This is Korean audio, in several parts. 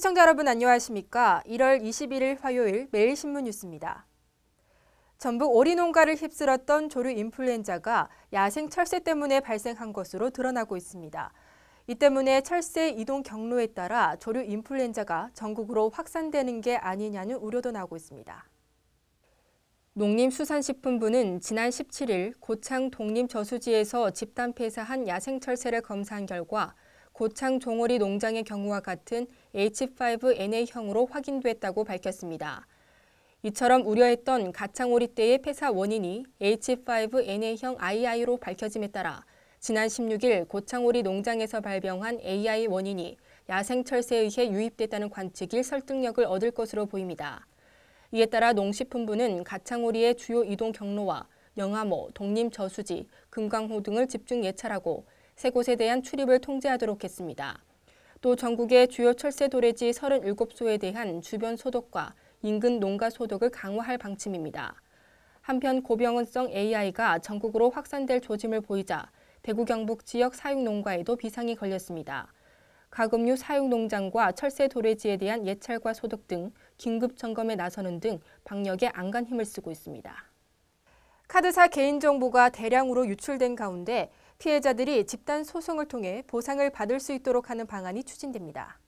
시청자 여러분 안녕하십니까? 1월 21일 화요일 매일신문 뉴스입니다. 전북 오리 농가를 휩쓸었던 조류 인플루엔자가 야생 철새 때문에 발생한 것으로 드러나고 있습니다. 이 때문에 철새 이동 경로에 따라 조류 인플루엔자가 전국으로 확산되는 게 아니냐는 우려도 나오고 있습니다. 농림수산식품부는 지난 17일 고창 독립저수지에서 집단 폐사한 야생 철새를 검사한 결과 고창 종오리 농장의 경우와 같은 H5N8형으로 확인됐다고 밝혔습니다. 이처럼 우려했던 가창오리떼의 폐사 원인이 H5N8형 II로 밝혀짐에 따라 지난 16일 고창오리 농장에서 발병한 AI 원인이 야생 철새에 의해 유입됐다는 관측이 설득력을 얻을 것으로 보입니다. 이에 따라 농식품부는 가창오리의 주요 이동 경로와 영암호, 독림저수지, 금강호 등을 집중 예찰하고 세 곳에 대한 출입을 통제하도록 했습니다. 또 전국의 주요 철새 도래지 37소에 대한 주변 소독과 인근 농가 소독을 강화할 방침입니다. 한편 고병원성 AI가 전국으로 확산될 조짐을 보이자 대구 경북 지역 사육농가에도 비상이 걸렸습니다. 가금류 사육농장과 철새 도래지에 대한 예찰과 소독 등 긴급 점검에 나서는 등 방역에 안간 힘을 쓰고 있습니다. 카드사 개인정보가 대량으로 유출된 가운데 피해자들이 집단 소송을 통해 보상을 받을 수 있도록 하는 방안이 추진됩니다.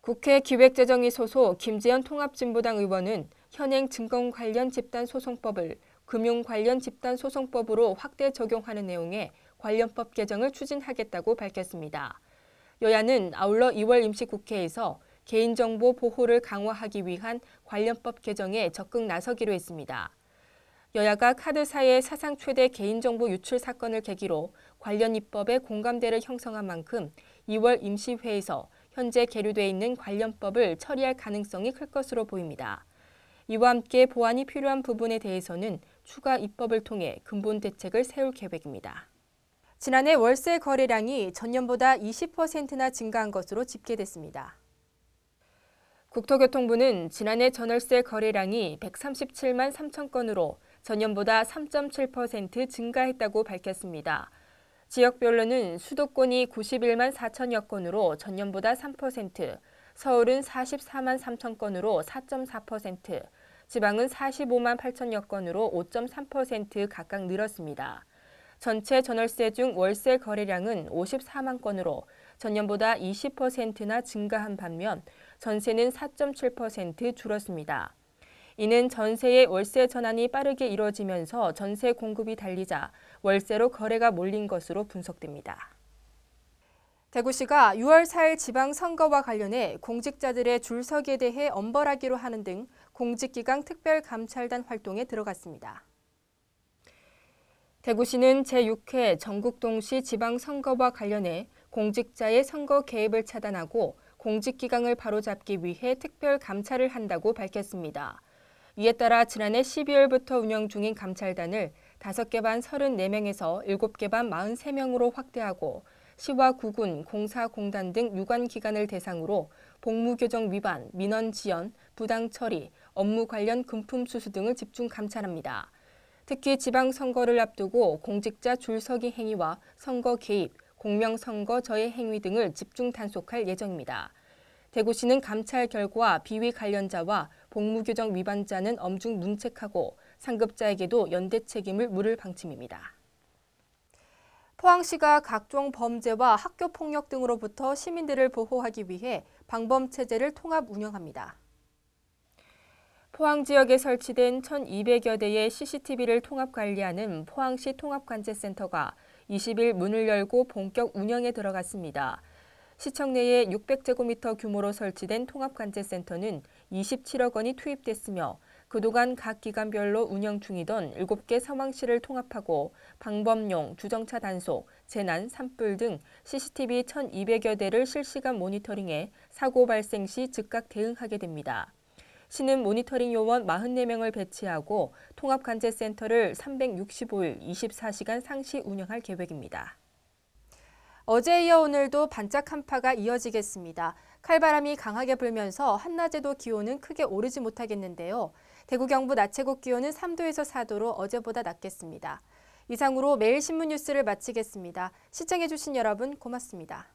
국회 기획재정위 소속 김재현 통합진보당 의원은 현행 증권 관련 집단소송법을 금융 관련 집단소송법으로 확대 적용하는 내용의 관련법 개정을 추진하겠다고 밝혔습니다. 여야는 아울러 2월 임시국회에서 개인정보 보호를 강화하기 위한 관련법 개정에 적극 나서기로 했습니다. 여야가 카드사의 사상 최대 개인정보 유출 사건을 계기로 관련 입법에 공감대를 형성한 만큼 2월 임시회에서 현재 계류돼 있는 관련법을 처리할 가능성이 클 것으로 보입니다. 이와 함께 보완이 필요한 부분에 대해서는 추가 입법을 통해 근본 대책을 세울 계획입니다. 지난해 월세 거래량이 전년보다 20%나 증가한 것으로 집계됐습니다. 국토교통부는 지난해 전월세 거래량이 137만 3천 건으로 전년보다 3.7% 증가했다고 밝혔습니다. 지역별로는 수도권이 91만 4천여 건으로 전년보다 3%, 서울은 44만 3천 건으로 4.4%, 지방은 45만 8천여 건으로 5.3% 각각 늘었습니다. 전체 전월세 중 월세 거래량은 54만 건으로 전년보다 20%나 증가한 반면 전세는 4.7% 줄었습니다. 이는 전세의 월세 전환이 빠르게 이뤄지면서 전세 공급이 달리자 월세로 거래가 몰린 것으로 분석됩니다. 대구시가 6월 4일 지방선거와 관련해 공직자들의 줄서기에 대해 엄벌하기로 하는 등 공직기강 특별감찰단 활동에 들어갔습니다. 대구시는 제6회 전국동시 지방선거와 관련해 공직자의 선거 개입을 차단하고 공직기강을 바로잡기 위해 특별감찰을 한다고 밝혔습니다. 이에 따라 지난해 12월부터 운영 중인 감찰단을 5개 반 34명에서 7개 반 43명으로 확대하고 시와 구군, 공사공단 등 유관기관을 대상으로 복무규정 위반, 민원 지연, 부당 처리, 업무 관련 금품 수수 등을 집중 감찰합니다. 특히 지방선거를 앞두고 공직자 줄서기 행위와 선거 개입, 공명선거 저해 행위 등을 집중 단속할 예정입니다. 대구시는 감찰 결과 비위 관련자와 복무규정 위반자는 엄중 문책하고 상급자에게도 연대 책임을 물을 방침입니다. 포항시가 각종 범죄와 학교폭력 등으로부터 시민들을 보호하기 위해 방범체제를 통합 운영합니다. 포항 지역에 설치된 1,200여 대의 CCTV를 통합 관리하는 포항시 통합관제센터가 20일 문을 열고 본격 운영에 들어갔습니다. 시청 내에 600제곱미터 규모로 설치된 통합관제센터는 27억 원이 투입됐으며 그동안 각 기관별로 운영 중이던 7개 상황실을 통합하고 방범용, 주정차 단속, 재난, 산불 등 CCTV 1,200여 대를 실시간 모니터링해 사고 발생 시 즉각 대응하게 됩니다. 시는 모니터링 요원 44명을 배치하고 통합관제센터를 365일 24시간 상시 운영할 계획입니다. 어제에 이어 오늘도 반짝 한파가 이어지겠습니다. 칼바람이 강하게 불면서 한낮에도 기온은 크게 오르지 못하겠는데요. 대구 경북 낮 최고 기온은 3도에서 4도로 어제보다 낮겠습니다. 이상으로 매일 신문 뉴스를 마치겠습니다. 시청해주신 여러분 고맙습니다.